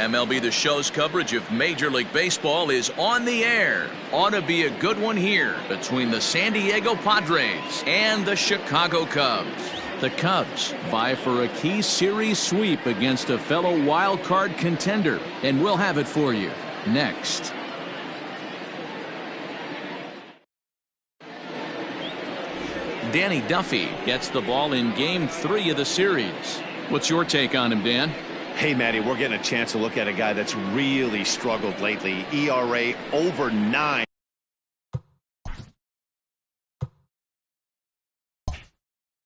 MLB The Show's coverage of Major League Baseball is on the air. Ought to be a good one here between the San Diego Padres and the Chicago Cubs. The Cubs vie for a key series sweep against a fellow wild card contender, and we'll have it for you next. Danny Duffy gets the ball in Game 3 of the series. What's your take on him, Dan? Hey, Matty, we're getting a chance to look at a guy that's really struggled lately. ERA over 9.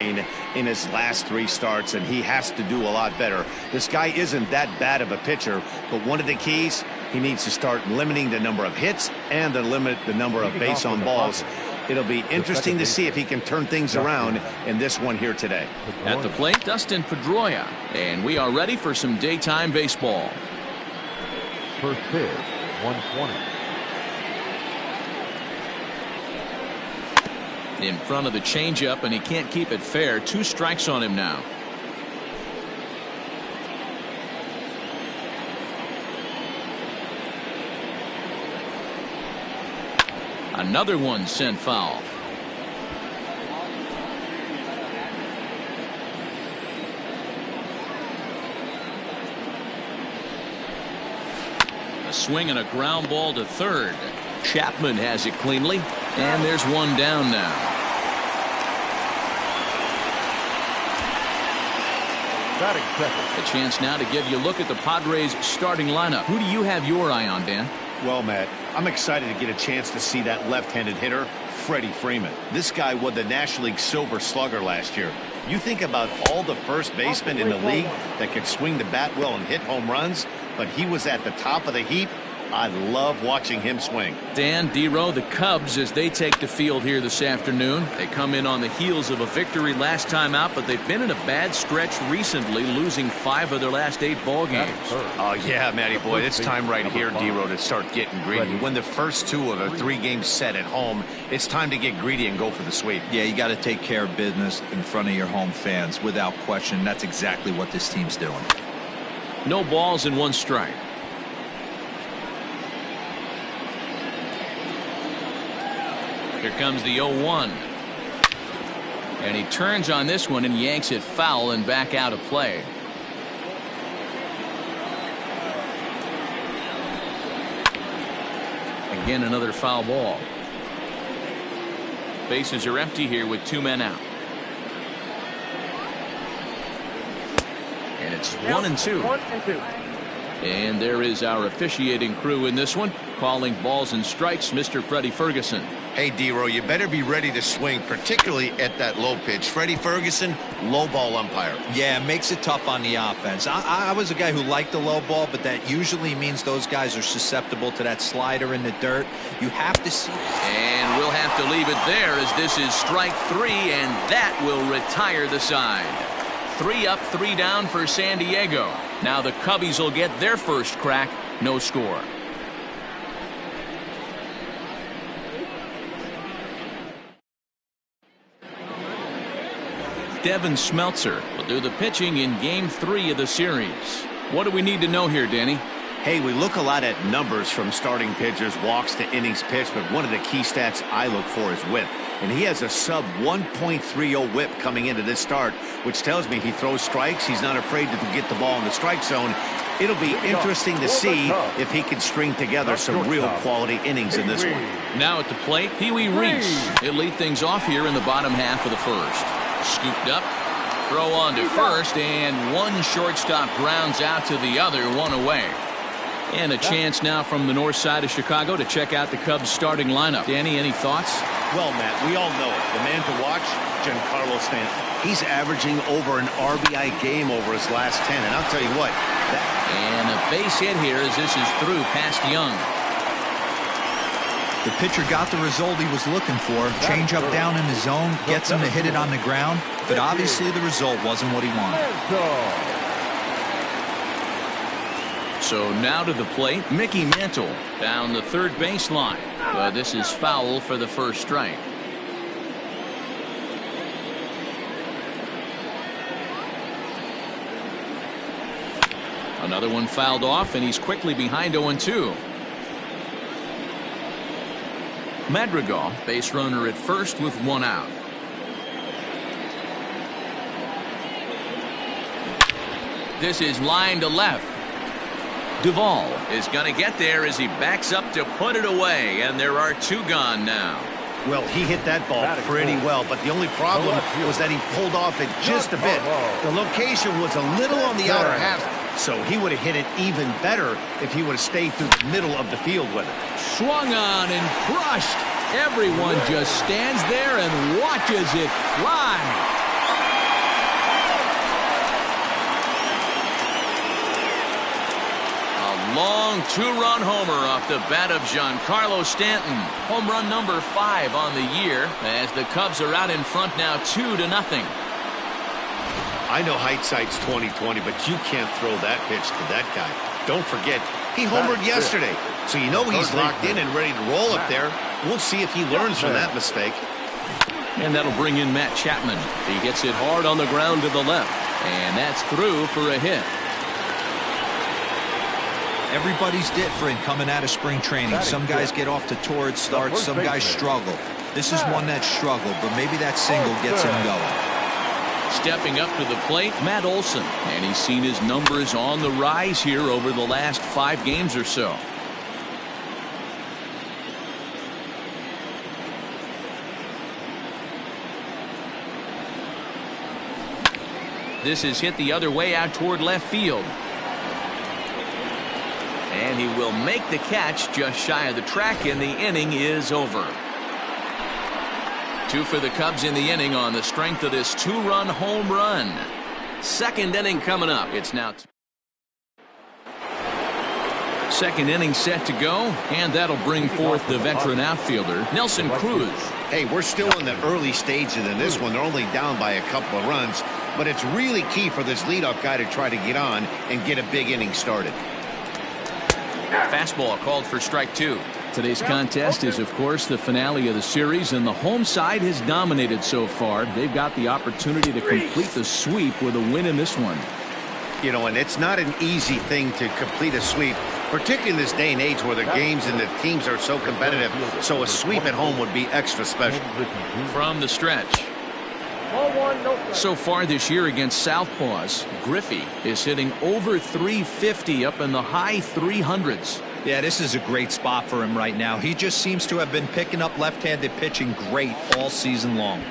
In his last 3 starts, and he has to do a lot better. This guy isn't that bad of a pitcher, but one of the keys, he needs to start limiting the number of hits and to limit the number of base on balls. It'll be interesting to see if he can turn things around in this one here today. At the plate, Dustin Pedroia, and we are ready for some daytime baseball. First pitch, 120. In front of the changeup, and he can't keep it fair. 2 strikes on him now. Another one sent foul. A swing and a ground ball to third. Chapman has it cleanly, and there's one down now. A chance now to give you a look at the Padres starting lineup. Who do you have your eye on, Dan? Well, Matt, I'm excited to get a chance to see that left-handed hitter, Freddie Freeman. This guy won the National League Silver Slugger last year. You think about all the first basemen in the league that could swing the bat well and hit home runs, but he was at the top of the heap. I love watching him swing. Dan, D-Row, the Cubs, as they take the field here this afternoon. They come in on the heels of a victory last time out, but they've been in a bad stretch recently, losing 5 of their last 8 ball games. Oh, yeah, Matty boy, it's time right here, D-Row, to start getting greedy. You win the first 2 of a 3-game set at home. It's time to get greedy and go for the sweep. Yeah, you got to take care of business in front of your home fans, without question. That's exactly what this team's doing. No balls and 1 strike. Here comes the 0-1. And he turns on this one and yanks it foul and back out of play. Again, another foul ball. Bases are empty here with 2 men out. And it's 1-2. And there is our officiating crew in this one, calling balls and strikes, Mr. Freddie Ferguson. Hey, D-Row, you better be ready to swing, particularly at that low pitch. Freddie Ferguson, low ball umpire. Yeah, it makes it tough on the offense. I was a guy who liked the low ball, but that usually means those guys are susceptible to that slider in the dirt. You have to see. And we'll have to leave it there, as this is strike 3, and that will retire the side. 3 up, 3 down for San Diego. Now the Cubbies will get their first crack. No score. Devin Smeltzer will do the pitching in Game 3 of the series. What do we need to know here, Danny? Hey, we look a lot at numbers from starting pitchers, walks to innings pitched, but one of the key stats I look for is whip. And he has a sub 1.30 whip coming into this start, which tells me he throws strikes. He's not afraid to get the ball in the strike zone. It'll be interesting to see if he can string together some real quality innings in this one. Now at the plate, Pee Wee Reese. He'll lead things off here in the bottom half of the first. Scooped up, throw on to first, and one shortstop grounds out to the other, 1 away. And a chance now from the north side of Chicago to check out the Cubs starting lineup. Danny, any thoughts? Well, Matt, we all know it. The man to watch, Giancarlo Stanton. He's averaging over an RBI game over his last 10, and I'll tell you what. And a base hit here as this is through past Young. The pitcher got the result he was looking for. Change up down in the zone, gets him to hit it on the ground, but obviously the result wasn't what he wanted. So now to the plate, Mickey Mantle down the third baseline. But this is foul for the first strike. Another one fouled off, and he's quickly behind 0-2. Madrigal, base runner at first with 1 out. This is line to left. Duvall is going to get there as he backs up to put it away, and there are 2 gone now. Well, he hit that ball pretty well, but the only problem was that he pulled off it just a bit. The location was a little on the outer half, so he would have hit it even better if he would have stayed through the middle of the field with it. Swung on and crushed. Everyone just stands there and watches it fly. Long 2-run homer off the bat of Giancarlo Stanton. Home run number 5 on the year as the Cubs are out in front now 2-0. I know hindsight's 20/20, but you can't throw that pitch to that guy. Don't forget, he homered yesterday, so you know he's locked in and ready to roll up there. We'll see if he learns from that mistake. And that'll bring in Matt Chapman. He gets it hard on the ground to the left, and that's through for a hit. Everybody's different coming out of spring training. Some guys get off to torrid starts. Some guys struggle. This is one that struggled, but maybe that single gets him going. Stepping up to the plate, Matt Olson. And he's seen his numbers on the rise here over the last 5 games or so. This is hit the other way out toward left field. And he will make the catch just shy of the track, and the inning is over. 2 for the Cubs in the inning on the strength of this 2-run home run. Second inning coming up. It's now second inning set to go, and that'll bring forth the veteran outfielder, Nelson Cruz. Hey, we're still in the early stages in this one. They're only down by a couple of runs, but it's really key for this leadoff guy to try to get on and get a big inning started. Fastball called for strike 2. Today's contest is, of course, the finale of the series, and the home side has dominated so far. They've got the opportunity to complete the sweep with a win in this one. You know, and it's not an easy thing to complete a sweep, particularly in this day and age where the games and the teams are so competitive. So a sweep at home would be extra special. From the stretch. So far this year against Southpaws, Griffey is hitting over 350 up in the high 300s. Yeah, this is a great spot for him right now. He just seems to have been picking up left-handed pitching great all season long.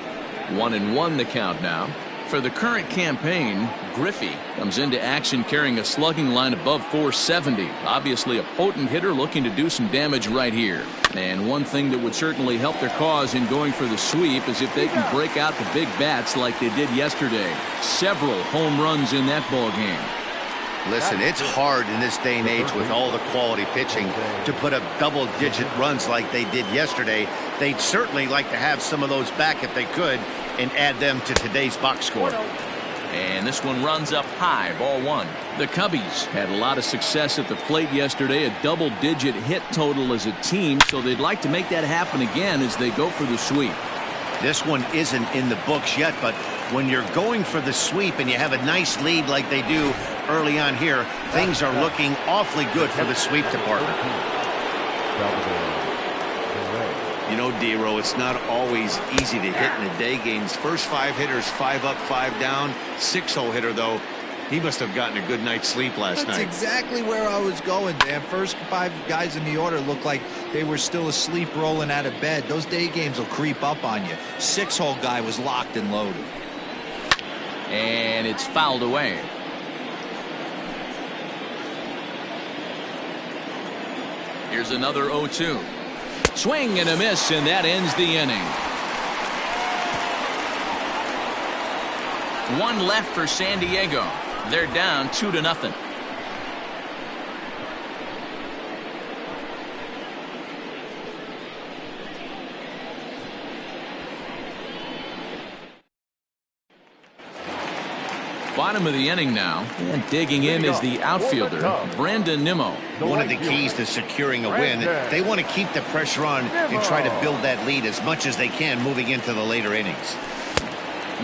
1-1 the count now. For the current campaign, Griffey comes into action carrying a slugging line above 470. Obviously a potent hitter looking to do some damage right here. And one thing that would certainly help their cause in going for the sweep is if they can break out the big bats like they did yesterday. Several home runs in that ball game. Listen, it's hard in this day and age with all the quality pitching to put up double-digit runs like they did yesterday. They'd certainly like to have some of those back if they could and add them to today's box score. And this one runs up high, ball 1. The Cubbies had a lot of success at the plate yesterday, a double-digit hit total as a team, so they'd like to make that happen again as they go for the sweep. This one isn't in the books yet, but when you're going for the sweep and you have a nice lead like they do early on here, things are looking awfully good for the sweep department. You know, D-Row, it's not always easy to hit in the day games. First 5 hitters, 5 up, 5 down. 6-hole hitter, though, he must have gotten a good night's sleep last night. That's exactly where I was going, Dan. First 5 guys in the order looked like they were still asleep rolling out of bed. Those day games will creep up on you. 6-hole guy was locked and loaded. And it's fouled away. Here's another 0-2. Swing and a miss, and that ends the inning. 1 left for San Diego. They're down 2-0. Bottom of the inning now, and digging in is the outfielder, Brandon Nimmo. One of the keys to securing a win, they want to keep the pressure on and try to build that lead as much as they can moving into the later innings.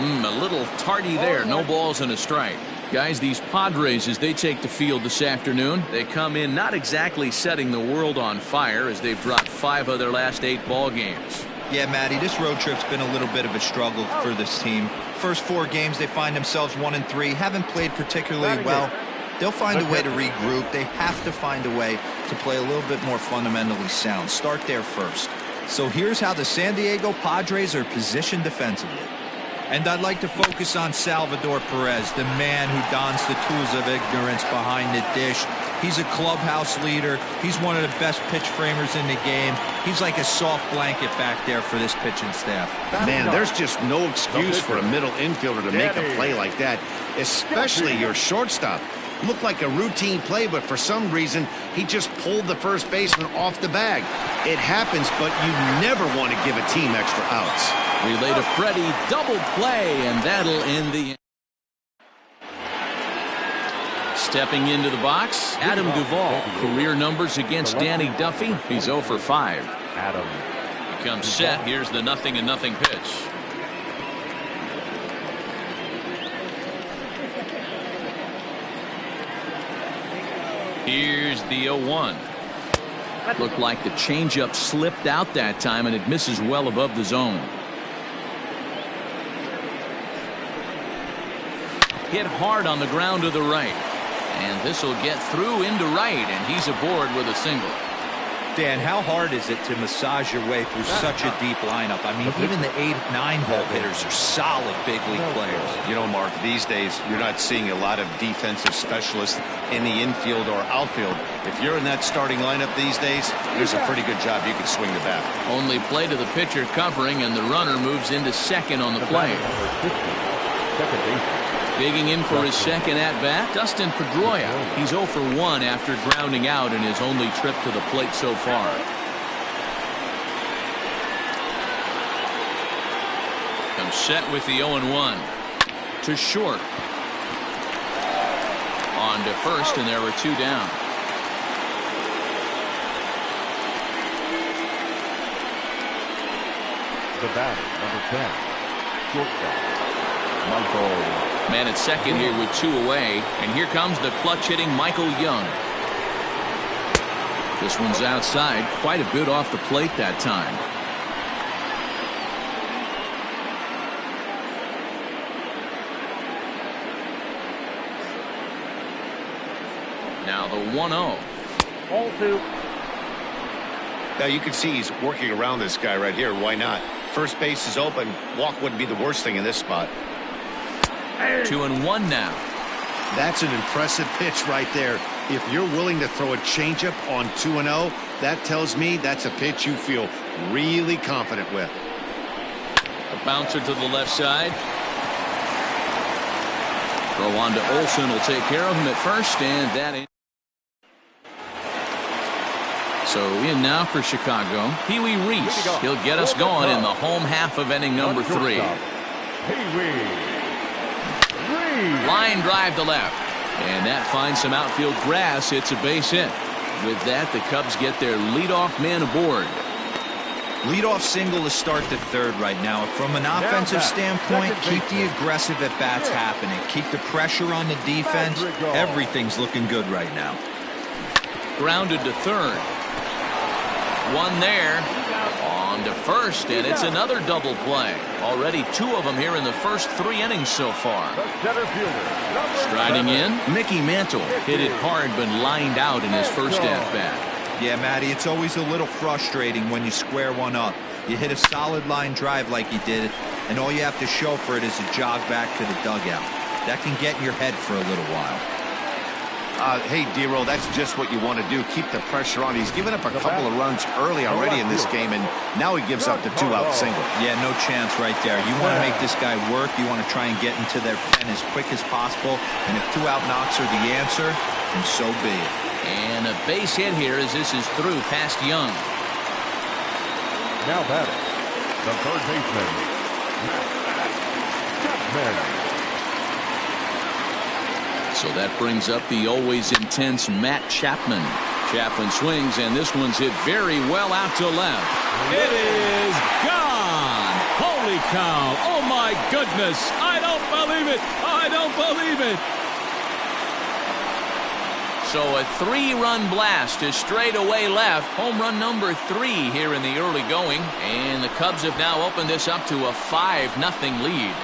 A little tardy there. No balls and a strike. Guys, these Padres, as they take the field this afternoon, they come in not exactly setting the world on fire as they've dropped 5 of their last 8 ball games. Yeah, Matty, this road trip's been a little bit of a struggle for this team. First 4 games, they find themselves 1-3, haven't played particularly well. They'll find a way to regroup. They have to find a way to play a little bit more fundamentally sound. Start there first. So here's how the San Diego Padres are positioned defensively. And I'd like to focus on Salvador Perez, the man who dons the tools of ignorance behind the dish. He's a clubhouse leader. He's one of the best pitch framers in the game. He's like a soft blanket back there for this pitching staff. Man, there's just no excuse for a middle infielder to make a play like that, especially your shortstop. Looked like a routine play, but for some reason, he just pulled the first baseman off the bag. It happens, but you never want to give a team extra outs. Relay to Freddie, double play, and that'll end the. Stepping into the box, Adam Duvall. Career numbers against Danny Duffy. He's 0 for 5. Adam. He comes set. Here's the 0-0 pitch. Here's the 0-1. Looked like the changeup slipped out that time, and it misses well above the zone. Hit hard on the ground to the right. And this will get through into right, and he's aboard with a single. Dan, how hard is it to massage your way through such a deep lineup? I mean, even the 8-9 hole hitters are solid big league players. You know, Mark, these days you're not seeing a lot of defensive specialists in the infield or outfield. If you're in that starting lineup these days, there's a pretty good job you can swing the bat. Only play to the pitcher covering, and the runner moves into second on the play. Second base. Digging in for his second at-bat, Dustin Pedroia. He's 0 for 1 after grounding out in his only trip to the plate so far. Comes set with the 0-1. To short. On to first, and there were 2 down. The batter, number 10, shortstop, Michael. Man at second here with 2 away, and here comes the clutch hitting Michael Young. This one's outside, quite a bit off the plate that time. Now the 1-0. 0-2. Now you can see he's working around this guy right here. Why not? First base is open. Walk wouldn't be the worst thing in this spot. 2-1 now. That's an impressive pitch right there. If you're willing to throw a changeup on 2-0, that tells me that's a pitch you feel really confident with. A bouncer to the left side. Throw on to Olsen will take care of him at first, and that ain't. So in now for Chicago, Pee-wee Reese. He'll get us going in the home half of inning number 3. Pee-wee. Line drive to left, and that finds some outfield grass. It's a base hit. With that, the Cubs get their leadoff man aboard. Leadoff single to start the third right now. From an offensive standpoint, keep the aggressive at-bats happening. Keep the pressure on the defense. Everything's looking good right now. Grounded to third. One there. On to first, and it's another double play. Already 2 of them here in the first 3 innings so far. Striding in, Mickey Mantle. Hit it hard, but lined out in his first at-bat. Yeah, Matty, it's always a little frustrating when you square one up. You hit a solid line drive like he did, and all you have to show for it is a jog back to the dugout. That can get in your head for a little while. Hey, D-Roll, that's just what you want to do. Keep the pressure on. He's given up a couple of runs early already in this game, and now he gives up the 2-out single. Yeah, no chance right there. You want to make this guy work. You want to try and get into their pen as quick as possible, and if 2-out knocks are the answer, then so be it. And a base hit here as this is through past Young. Now batting, the third baseman, Chapman. So that brings up the always intense Matt Chapman. Chapman swings, and this one's hit very well out to left. It is gone. Holy Holy cow. Oh, my goodness. I don't believe it. I don't believe it. So a 3-run blast to straightaway left. Home run number 3 here in the early going. And the Cubs have now opened this up to a 5-0 lead.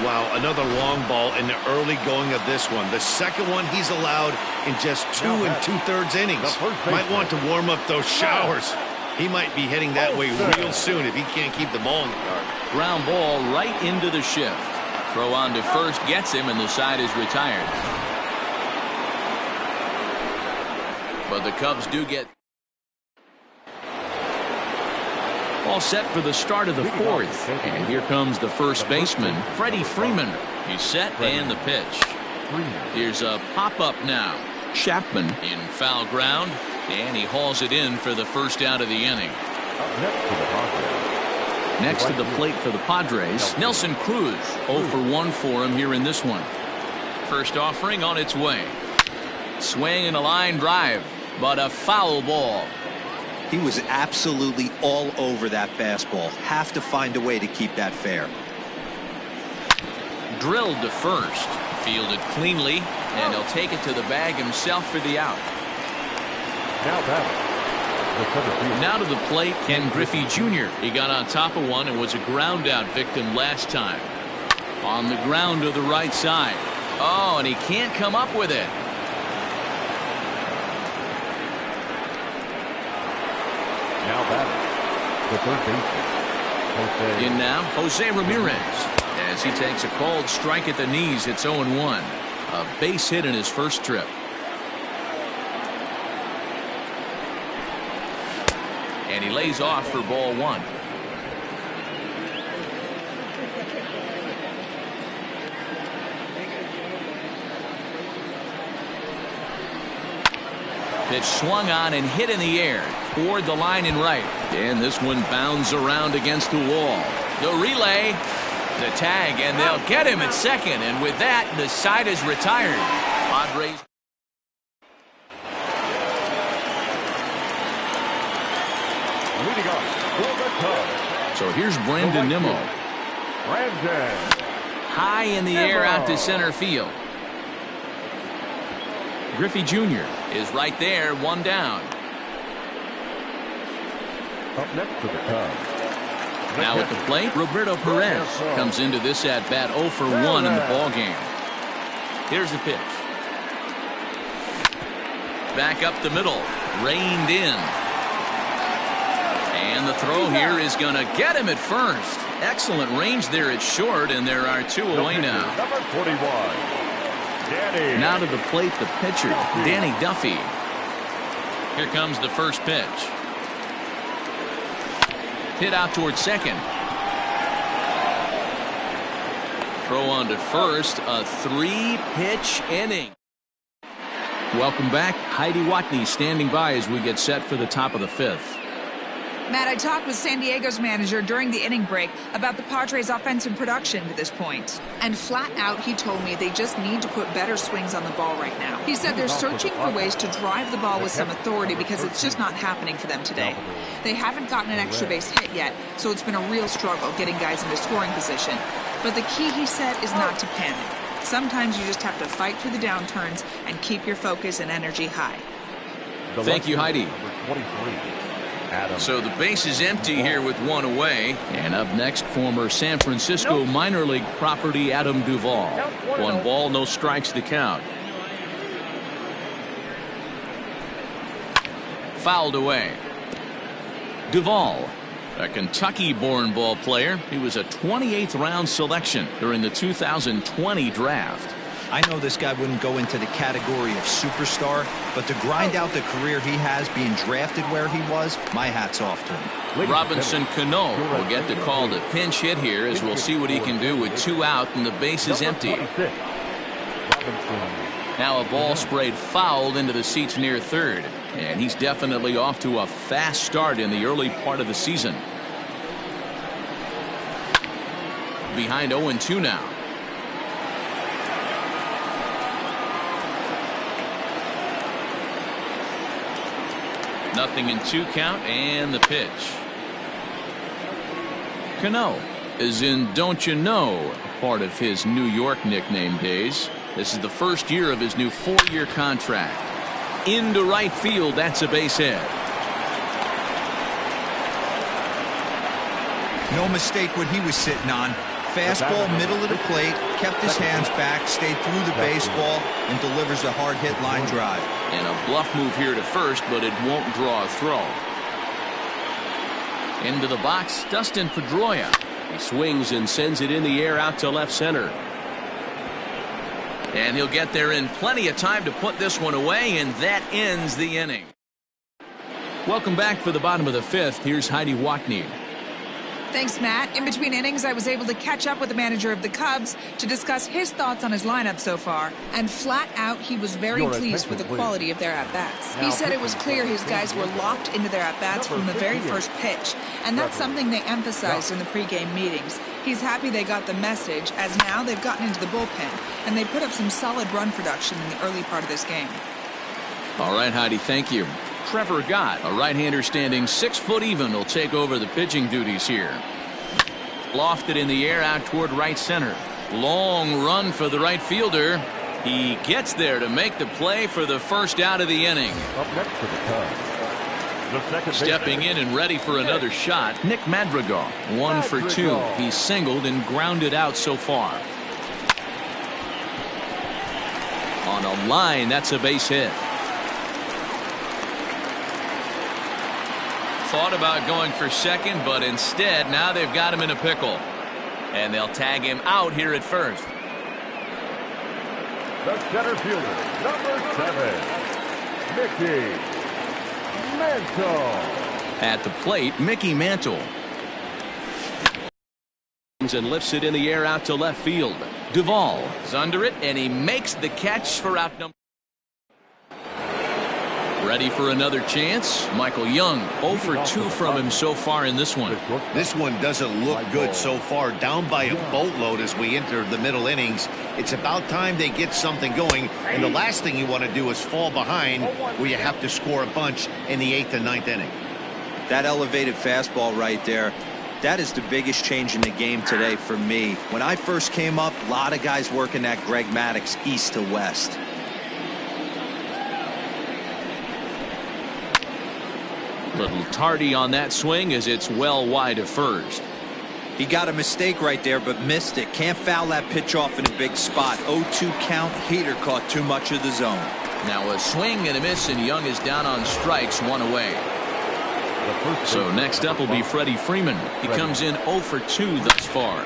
Wow, another long ball in the early going of this one. The second one he's allowed in just 2 2/3 innings. Might want to warm up those showers. He might be heading that way real soon if he can't keep the ball in the yard. Ground ball right into the shift. Throw on to first gets him, and the side is retired. But the Cubs do get all set for the start of the 4th. And here comes the first baseman, Freddie Freeman. He's set and the pitch. Here's a pop-up now. Chapman in foul ground, and he hauls it in for the first out of the inning. Next to the plate for the Padres, Nelson Cruz. 0 for 1 for him here in this one. First offering on its way. Swing and a line drive, but a foul ball. He was absolutely all over that fastball. Have to find a way to keep that fair. Drilled to first. Fielded cleanly, and he'll take it to the bag himself for the out. Now to the plate, Ken Griffey Jr. He got on top of one and was a ground out victim last time. On the ground to the right side. Oh, and he can't come up with it. Now batting, the third baseman, In now, Jose Ramirez. As he takes a called strike at the knees, it's 0-1. A base hit in his first trip. And he lays off for ball 1. Pitch swung on and hit in the air toward the line and right. And this one bounds around against the wall. The relay, the tag, and they'll get him at second. And with that, the side is retired. Padres. leading off for the Cubs. So here's Brandon Nimmo. Brandon. High in the air out to center field. Griffey Jr. is right there, 1 down. Up next to the Cubs. Now at the plate, Roberto Perez comes into this at-bat 0 for 1 in the ballgame. Here's the pitch. Back up the middle, reined in. And the throw here is going to get him at first. Excellent range there at short, and there are 2 away now. Number 41. Danny. Now to the plate, the pitcher, Danny Duffy. Here comes the first pitch. Hit out towards second. Throw on to first, a 3-pitch inning. Welcome back. Heidi Watney standing by as we get set for the top of the 5th. Matt, I talked with San Diego's manager during the inning break about the Padres' offensive production to this point. And flat out, he told me they just need to put better swings on the ball right now. He said they're searching for ways to drive the ball with some authority because it's just not happening for them today. They haven't gotten an extra base hit yet, so it's been a real struggle getting guys into scoring position. But the key, he said, is not to panic. Sometimes you just have to fight through the downturns and keep your focus and energy high. Thank you, Heidi. Number 23. Adam. So the base is empty here with 1 away. And up next, former San Francisco minor league property Adam Duvall. 1 ball, no strikes to count. Fouled away. Duvall, a Kentucky-born ball player. He was a 28th round selection during the 2020 draft. I know this guy wouldn't go into the category of superstar, but to grind out the career he has being drafted where he was, my hat's off to him. Robinson Cano will get the call to pinch hit here as we'll see what he can do with 2 out and the base is empty. Now a ball sprayed fouled into the seats near third, and he's definitely off to a fast start in the early part of the season. Behind 0-2 now. 0-2 count and the pitch. Cano is in Don't You Know, part of his New York nickname days. This is the first year of his new 4-year contract. Into right field, that's a base hit. No mistake what he was sitting on. Fastball, middle of the plate, kept his hands back, stayed through the baseball, and delivers a hard hit line drive. And a bluff move here to first, but it won't draw a throw. Into the box, Dustin Pedroia. He swings and sends it in the air out to left center. And he'll get there in plenty of time to put this one away, and that ends the inning. Welcome back for the bottom of the 5th. Here's Heidi Wackney. Thanks, Matt. In between innings, I was able to catch up with the manager of the Cubs to discuss his thoughts on his lineup so far. And flat out, he was very pleased with the quality of their at-bats. He said it was clear his guys were locked into their at-bats from the very first pitch. And that's something they emphasized in the pregame meetings. He's happy they got the message, as now they've gotten into the bullpen. And they put up some solid run production in the early part of this game. All right, Heidi, thank you. Trevor Gott, a right-hander standing 6 foot even, will take over the pitching duties here. Lofted in the air out toward right center. Long run for the right fielder. He gets there to make the play for the first out of the inning. Up next for the Cubs, the second Stepping in and ready for another shot, Nick Madrigal. 1 for 2. He's singled and grounded out so far. On a line, that's a base hit. Thought about going for second, but instead now they've got him in a pickle. And they'll tag him out here at first. The center fielder, number 7, Mickey Mantle. At the plate, Mickey Mantle. And lifts it in the air out to left field. Duvall Is under it, and he makes the catch for out number. ready for another chance. Michael Young, 0 for 2 from him so far in this one. This one doesn't look good so far. Down by a boatload as we enter the middle innings. It's about time they get something going. And the last thing you want to do is fall behind where you have to score a bunch in the 8th and 9th inning. That elevated fastball right there, that is the biggest change in the game today for me. When I first came up, a lot of guys working that Greg Maddux east to west. Little tardy on that swing as it's well wide of first. He got a mistake right there, but missed it. Can't foul that pitch off in a big spot. 0-2 count. Heater caught too much of the zone. Now a swing and a miss, and Young is down on strikes, 1 away. So next up will be Freddie Freeman. He comes in 0 for 2 thus far.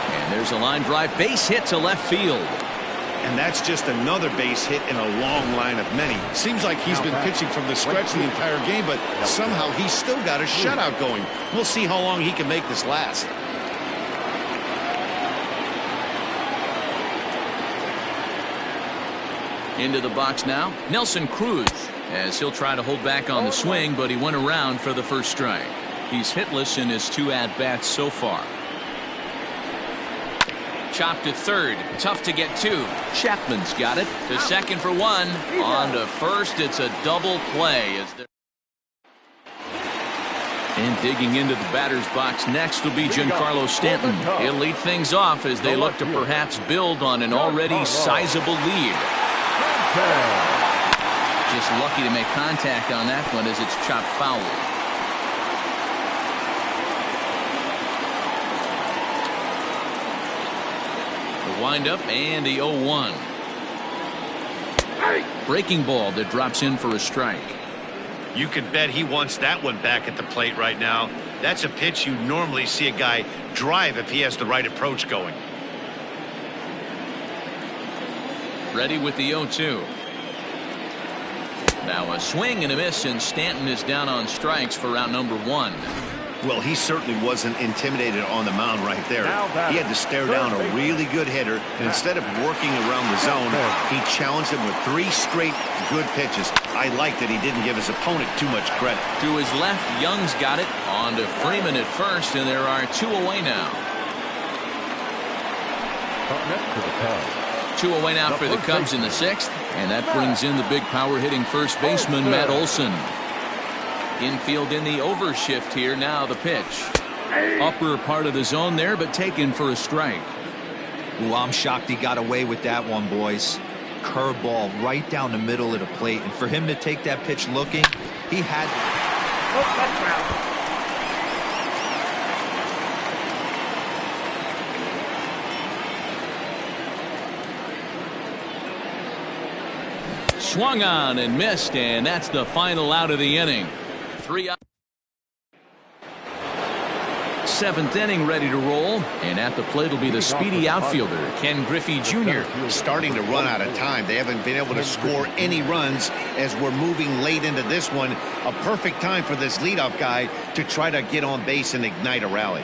And there's a line drive base hit to left field. And that's just another base hit in a long line of many. Seems like he's been pitching from the stretch the entire game, but somehow he's still got a shutout going. We'll see how long he can make this last. Into the box now, Nelson Cruz, as he'll try to hold back on the swing, but he went around for the first strike. He's hitless in his 2 at-bats so far. Chopped to third, tough to get to. Chapman's got it. To second for 1. On to first, it's a double play. And digging into the batter's box next will be Giancarlo Stanton. He'll lead things off as they look to perhaps build on an already sizable lead. Just lucky to make contact on that one as it's chopped foul. The windup and the 0-1. Breaking ball that drops in for a strike. You can bet he wants that one back at the plate right now. That's a pitch you normally see a guy drive if he has the right approach going. Ready with the 0-2. Now a swing and a miss, and Stanton is down on strikes for round number 1. Well, he certainly wasn't intimidated on the mound right there. He had to stare down a really good hitter, and instead of working around the zone, he challenged him with 3 straight good pitches. I like that he didn't give his opponent too much credit. To his left, Young's got it. On to Freeman at first, and there are 2 away now. Up next to the Cubs, 2 away now for the Cubs in the 6th, and that brings in the big power-hitting first baseman, Matt Olson. Infield in the overshift here. Now the pitch. Upper part of the zone there, but taken for a strike. Ooh, I'm shocked he got away with that one, boys. Curveball right down the middle of the plate, and for him to take that pitch looking, he had. Swung on and missed, and that's the final out of the inning. 3 out. 7th inning ready to roll, and at the plate will be the speedy outfielder, Ken Griffey Jr. Starting to run out of time. They haven't been able to score any runs as we're moving late into this one. A perfect time for this leadoff guy to try to get on base and ignite a rally.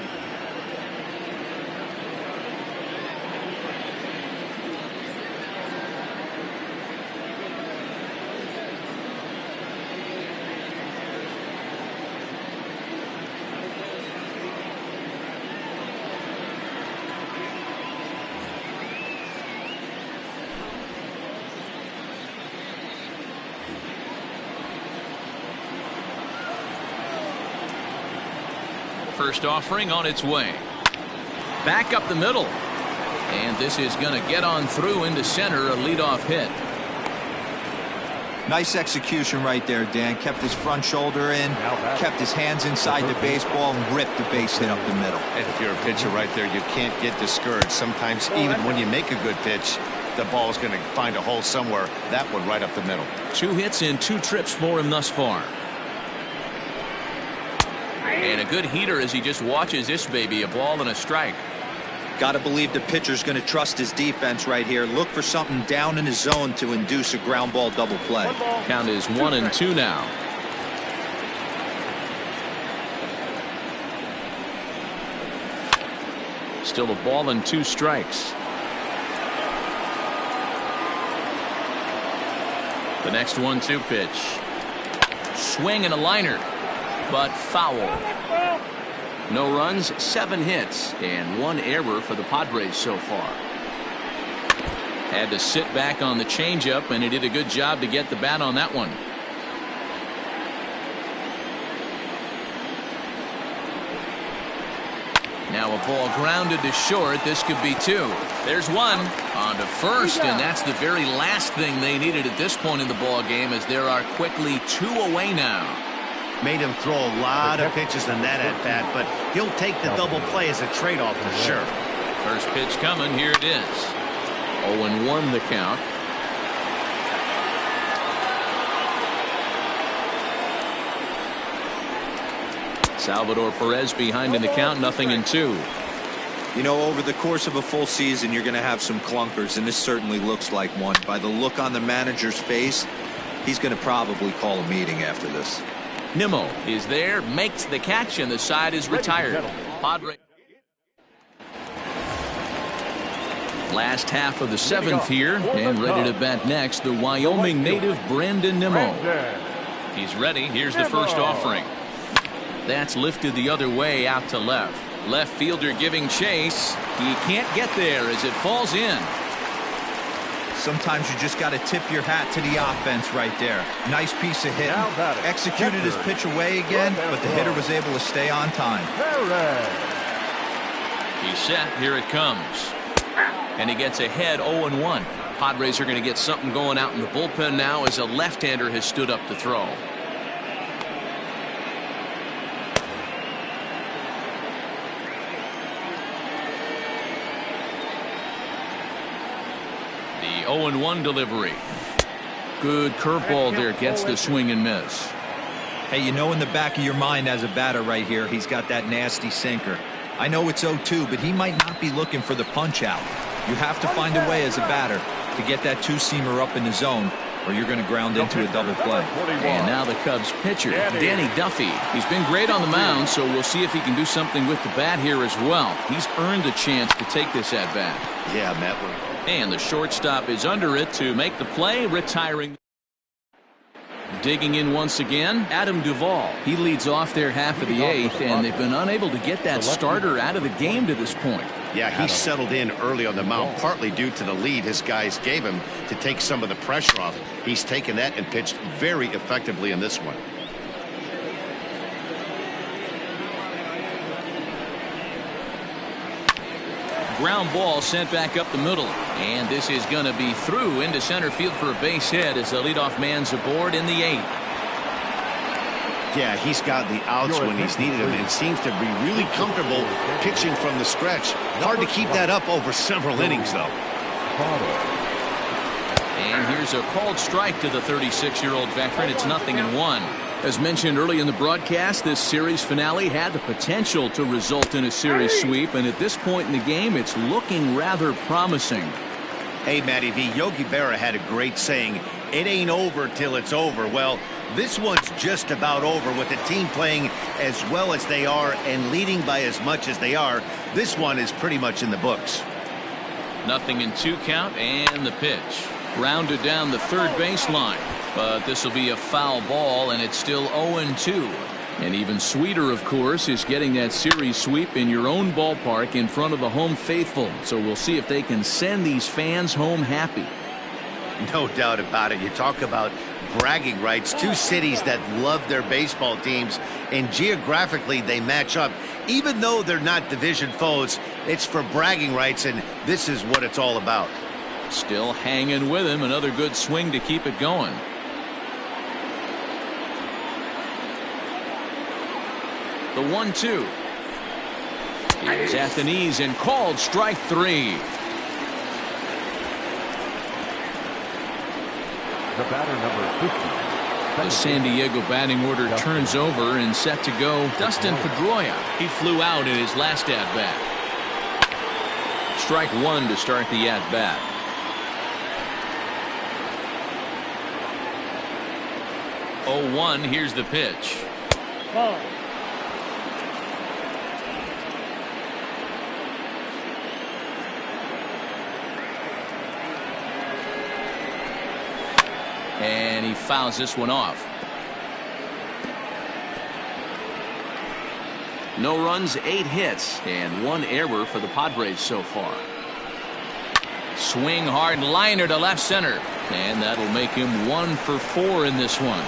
First offering on its way. Back up the middle. And this is going to get on through into center, a leadoff hit. Nice execution right there, Dan. Kept his front shoulder in, kept his hands inside the baseball, and ripped the base hit up the middle. And if you're a pitcher right there, you can't get discouraged. Sometimes even when you make a good pitch, the ball is going to find a hole somewhere. That one right up the middle. 2 hits in 2 trips for him thus far. And a good heater as he just watches this baby, a ball and a strike. Got to believe the pitcher's going to trust his defense right here. Look for something down in his zone to induce a ground ball double play. Count is 1-2 now. Still a ball and 2 strikes. The next 1-2 pitch. Swing and a liner, but foul. No runs, 7 hits, and 1 error for the Padres so far. Had to sit back on the changeup, and he did a good job to get the bat on that one. Now a ball grounded to short. This could be 2. There's 1 on to first, and that's the very last thing they needed at this point in the ball game, as there are quickly 2 away now. Made him throw a lot of pitches in that at bat, but he'll take the double play as a trade-off for sure. First pitch coming. Here it is. 0-1 the count. Salvador Perez behind in the count, 0-2. You know, over the course of a full season, you're going to have some clunkers, and this certainly looks like one. By the look on the manager's face, he's going to probably call a meeting after this. Nimmo is there, makes the catch, and the side is retired. Padre. Last half of the 7th here, and ready to bat next, the Wyoming native Brandon Nimmo. He's ready. Here's the first offering. That's lifted the other way out to left. Left fielder giving chase. He can't get there as it falls in. Sometimes you just got to tip your hat to the offense right there. Nice piece of hit. Executed his pitch away again, but the hitter was able to stay on time. He's set. Here it comes. And he gets ahead 0-1. Padres are going to get something going out in the bullpen now as a left-hander has stood up to throw. The 0-1 delivery. Good curveball there, gets the swing and miss. Hey, you know in the back of your mind as a batter right here, he's got that nasty sinker. I know it's 0-2, but he might not be looking for the punch out. You have to find a way as a batter to get that 2-seamer up in the zone, or you're going to ground into a double play. And now the Cubs pitcher, Danny Duffy. He's been great on the mound, so we'll see if he can do something with the bat here as well. He's earned a chance to take this at bat. Yeah, Matt. And the shortstop is under it to make the play, retiring. Digging in once again, Adam Duvall. He leads off their half of the eighth, and they've been unable to get that starter out of the game to this point. Yeah, he settled in early on the mound, partly due to the lead his guys gave him to take some of the pressure off. He's taken that and pitched very effectively in this one. Ground ball sent back up the middle, and this is going to be through into center field for a base hit as the leadoff man's aboard in the eighth. Yeah, he's got the outs when he's needed them and seems to be really comfortable pitching from the stretch. Hard to keep that up over several innings, though. And here's a called strike to the 36-year-old veteran. It's 0-1. As mentioned early in the broadcast, this series finale had the potential to result in a series sweep, and at this point in the game, it's looking rather promising. Hey, Matty V, Yogi Berra had a great saying, "It ain't over till it's over." Well, this one's just about over with the team playing as well as they are and leading by as much as they are. This one is pretty much in the books. 0-2 count, and the pitch. Grounded down the third baseline. But this will be a foul ball, and it's still 0-2. And even sweeter, of course, is getting that series sweep in your own ballpark in front of the home faithful. So we'll see if they can send these fans home happy. No doubt about it. You talk about bragging rights. Two cities that love their baseball teams, and geographically they match up. Even though they're not division foes, it's for bragging rights, and this is what it's all about. Still hanging with him. Another good swing to keep it going. The 1-2 is at the knees and called strike 3. The batter, number 50. The San Diego batting order turns over and set to go. Dustin Pedroia. He flew out in his last at-bat. Strike 1 to start the at-bat. Oh, 1. Here's the pitch. Ball. And he fouls this one off. No runs, 8 hits, and 1 error for the Padres so far. Swing hard liner to left center, and that'll make him 1 for 4 in this one.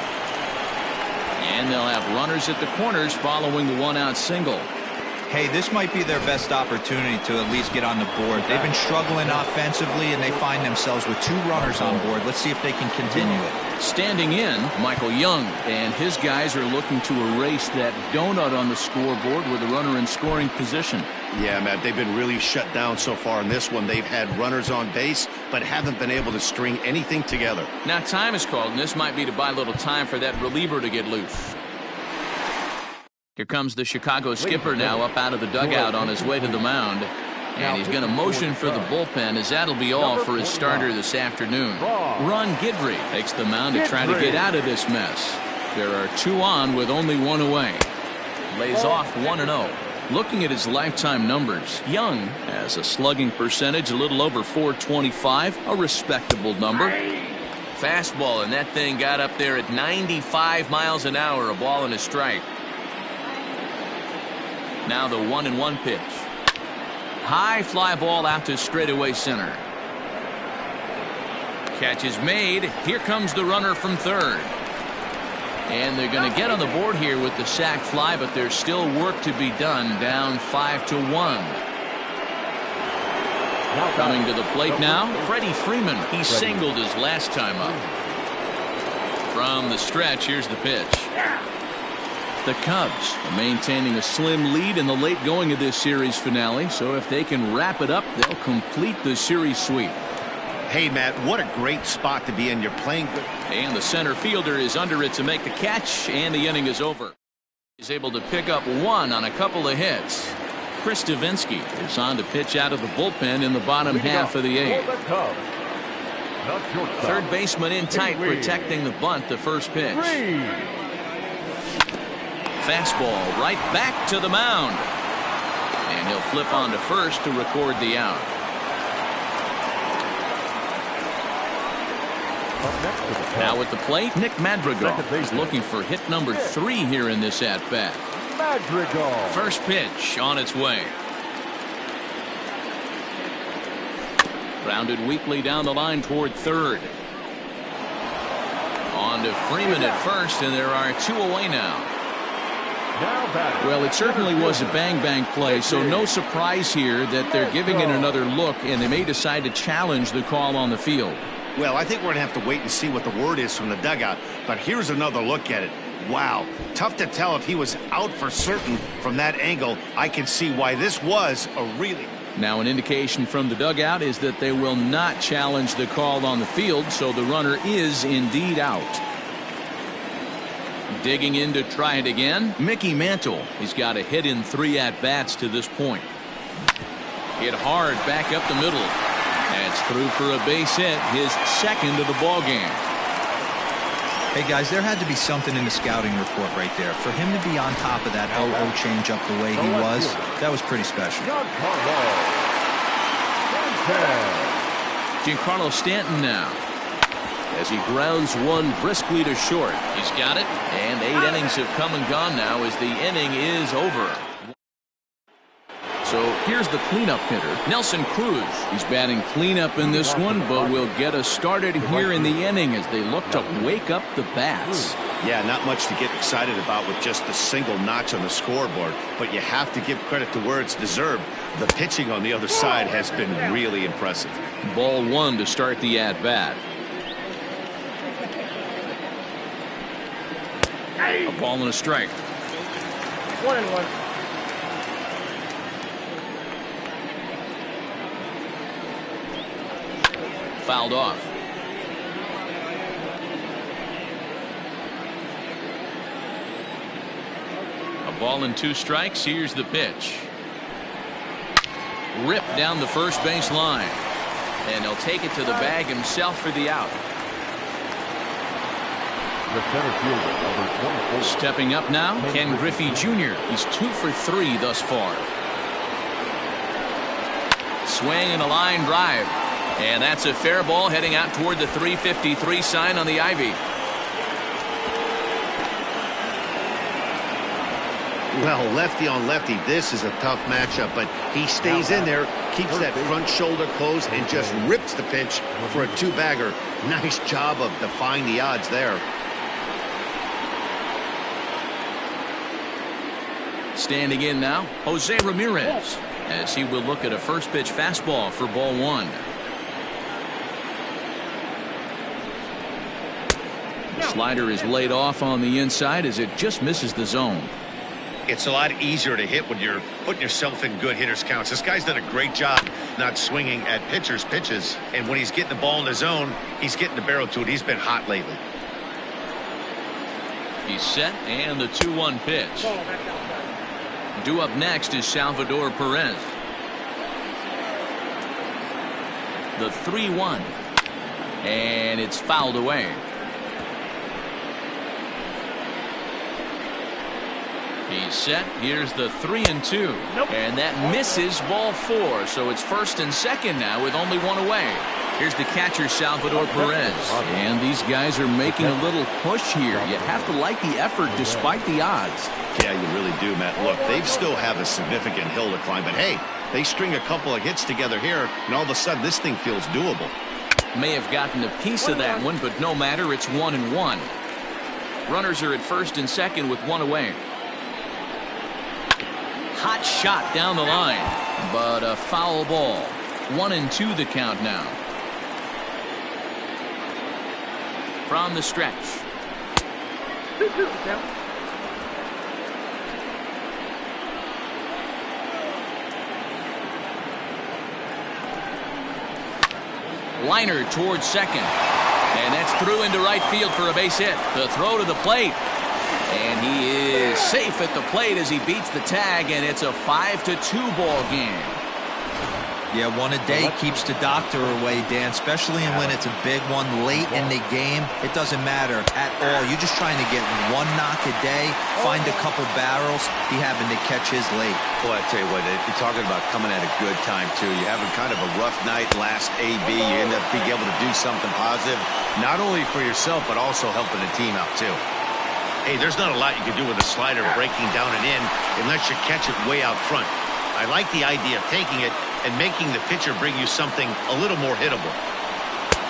And they'll have runners at the corners following the 1-out single. Hey, this might be their best opportunity to at least get on the board. They've been struggling offensively, and they find themselves with 2 runners on board. Let's see if they can continue it. Standing in, Michael Young, and his guys are looking to erase that donut on the scoreboard with a runner in scoring position. Yeah, Matt, they've been really shut down so far in this one. They've had runners on base, but haven't been able to string anything together. Now time is called, and this might be to buy a little time for that reliever to get loose. Here comes the Chicago skipper now up out of the dugout on his way to the mound. And he's going to motion for the bullpen, as that'll be all for his starter this afternoon. Ron Guidry takes the mound to try to get out of this mess. There are 2 on with only 1 away. Lays off 1-0. Looking at his lifetime numbers, Young has a slugging percentage a little over .425, a respectable number. Fastball, and that thing got up there at 95 miles an hour, a ball and a strike. Now the 1-1 pitch. High fly ball out to straightaway center. Catch is made. Here comes the runner from third. And they're going to get on the board here with the sac fly, but there's still work to be done. Down 5-1. Coming to the plate now, Freddie Freeman. He singled his last time up. From the stretch, here's the pitch. The Cubs are maintaining a slim lead in the late going of this series finale, so if they can wrap it up, they'll complete the series sweep. Hey, Matt, what a great spot to be in. You're playing good. And the center fielder is under it to make the catch, and the inning is over. He's able to pick up 1 on a couple of hits. Chris Davinsky is on to pitch out of the bullpen in the bottom half of the 8th. Third baseman in tight, protecting the bunt, the first pitch. Fastball right back to the mound. And he'll flip on to first to record the out. Up next to the plate. Now at the plate, Nick Madrigal Second baseman. is looking for hit number 3 here in this at-bat. Madrigal. First pitch on its way. Grounded weakly down the line toward third. On to Freeman at first, and there are 2 away now. Well, it certainly was a bang-bang play, so no surprise here that they're giving it another look, and they may decide to challenge the call on the field. Well, I think we're going to have to wait and see what the word is from the dugout, but here's another look at it. Wow, tough to tell if he was out for certain from that angle. I can see why this was a really... Now an indication from the dugout is that they will not challenge the call on the field, so the runner is indeed out. Digging in to try it again, Mickey Mantle. He's got a hit in 3 at-bats to this point. Hit hard back up the middle. That's through for a base hit, his second of the ball game. Hey guys, there had to be something in the scouting report right there. For him to be on top of that 0-0 changeup the way he was, that was pretty special. Giancarlo Stanton now, as he grounds one briskly to short. He's got it, and 8 innings have come and gone now as the inning is over. So here's the cleanup hitter, Nelson Cruz. He's batting cleanup in this one, but will get us started here in the inning as they look to wake up the bats. Yeah, not much to get excited about with just a single notch on the scoreboard, but you have to give credit to where it's deserved. The pitching on the other side has been really impressive. Ball 1 to start the at-bat. A ball and a strike. 1-1. Fouled off. A ball and 2 strikes. Here's the pitch. Ripped down the first base line. And he'll take it to the bag himself for the out. The center fielder, number 24. Stepping up now, Ken Griffey Jr. He's 2 for 3 thus far. Swing and a line drive. And that's a fair ball heading out toward the 353 sign on the ivy. Well, lefty on lefty, this is a tough matchup, but he stays in there, keeps that front shoulder closed, and just rips the pitch for a 2-bagger. Nice job of defying the odds there. Standing in now, Jose Ramirez, as he will look at a first pitch fastball for ball 1. The slider is laid off on the inside as it just misses the zone. It's a lot easier to hit when you're putting yourself in good hitters counts. This guy's done a great job not swinging at pitchers' pitches, and when he's getting the ball in the zone, he's getting the barrel to it. He's been hot lately. He's set, and the 2-1 pitch. Due up next is Salvador Perez. The 3-1, and it's fouled away. He's set. Here's the 3-2. And that misses ball 4. So it's first and second now with only 1 away. Here's the catcher, Salvador Perez. And these guys are making a little push here. You have to like the effort despite the odds. Yeah, you really do, Matt. Look, they still have a significant hill to climb. But, hey, they string a couple of hits together here, and all of a sudden this thing feels doable. May have gotten a piece of that one, but no matter. It's 1-1. Runners are at first and second with 1 away. Hot shot down the line, but a foul ball. 1-2 the count now. From the stretch. Liner towards second. And that's through into right field for a base hit. The throw to the plate. And he is safe at the plate as he beats the tag, and it's a 5-2 ball game. Yeah, one a day keeps the doctor away, Dan, especially when it's a big one late in the game. It doesn't matter at all. You're just trying to get one knock a day, find a couple barrels. He happened to catch his late. Boy, I tell you what, you're talking about coming at a good time, too. You're having kind of a rough night last AB. You end up being able to do something positive, not only for yourself, but also helping the team out, too. Hey, there's not a lot you can do with a slider breaking down and in unless you catch it way out front. I like the idea of taking it and making the pitcher bring you something a little more hittable.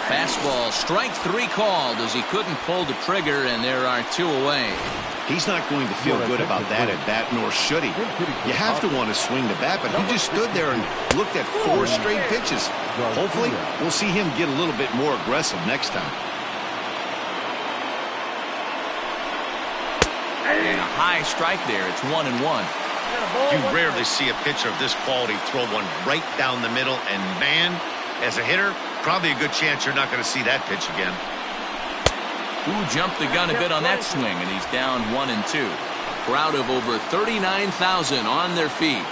Fastball, strike 3 called as he couldn't pull the trigger, and there are 2 away. He's not going to feel good about that at bat, nor should he. You have to want to swing the bat, but he just stood there and looked at 4 straight pitches. Hopefully, we'll see him get a little bit more aggressive next time. And a high strike there. It's 1-1. You rarely see a pitcher of this quality throw one right down the middle, and man, as a hitter, probably a good chance you're not going to see that pitch again. Who jumped the gun a bit on that swing, and he's down 1-2. Crowd of over 39,000 on their feet.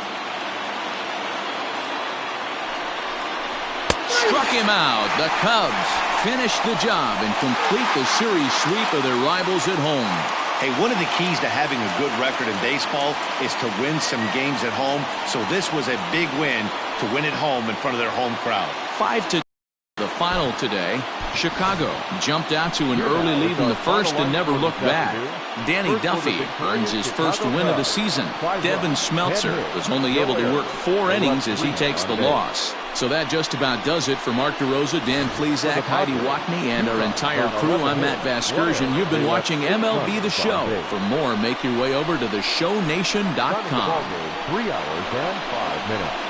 Struck him out. The Cubs finish the job and complete the series sweep of their rivals at home. Hey, one of the keys to having a good record in baseball is to win some games at home. So this was a big win to win at home in front of their home crowd. 5-2 the final today. Chicago jumped out to an early lead in the first and never looked back. Danny Duffy earns his first win of the season. Devin Smeltzer was only able to work 4 innings as he takes the loss. So that just about does it for Mark DeRosa, Dan Plesac, Heidi Watney, and our entire crew. I'm Matt Vasgersian. You've been watching MLB The Show. For more, make your way over to theshownation.com. 3 hours and 5 minutes.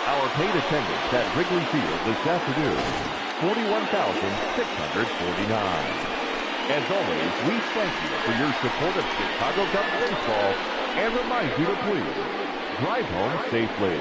Our paid attendance at Wrigley Field this afternoon, 41,649. As always, we thank you for your support of Chicago Cubs baseball and remind you to please drive home safely.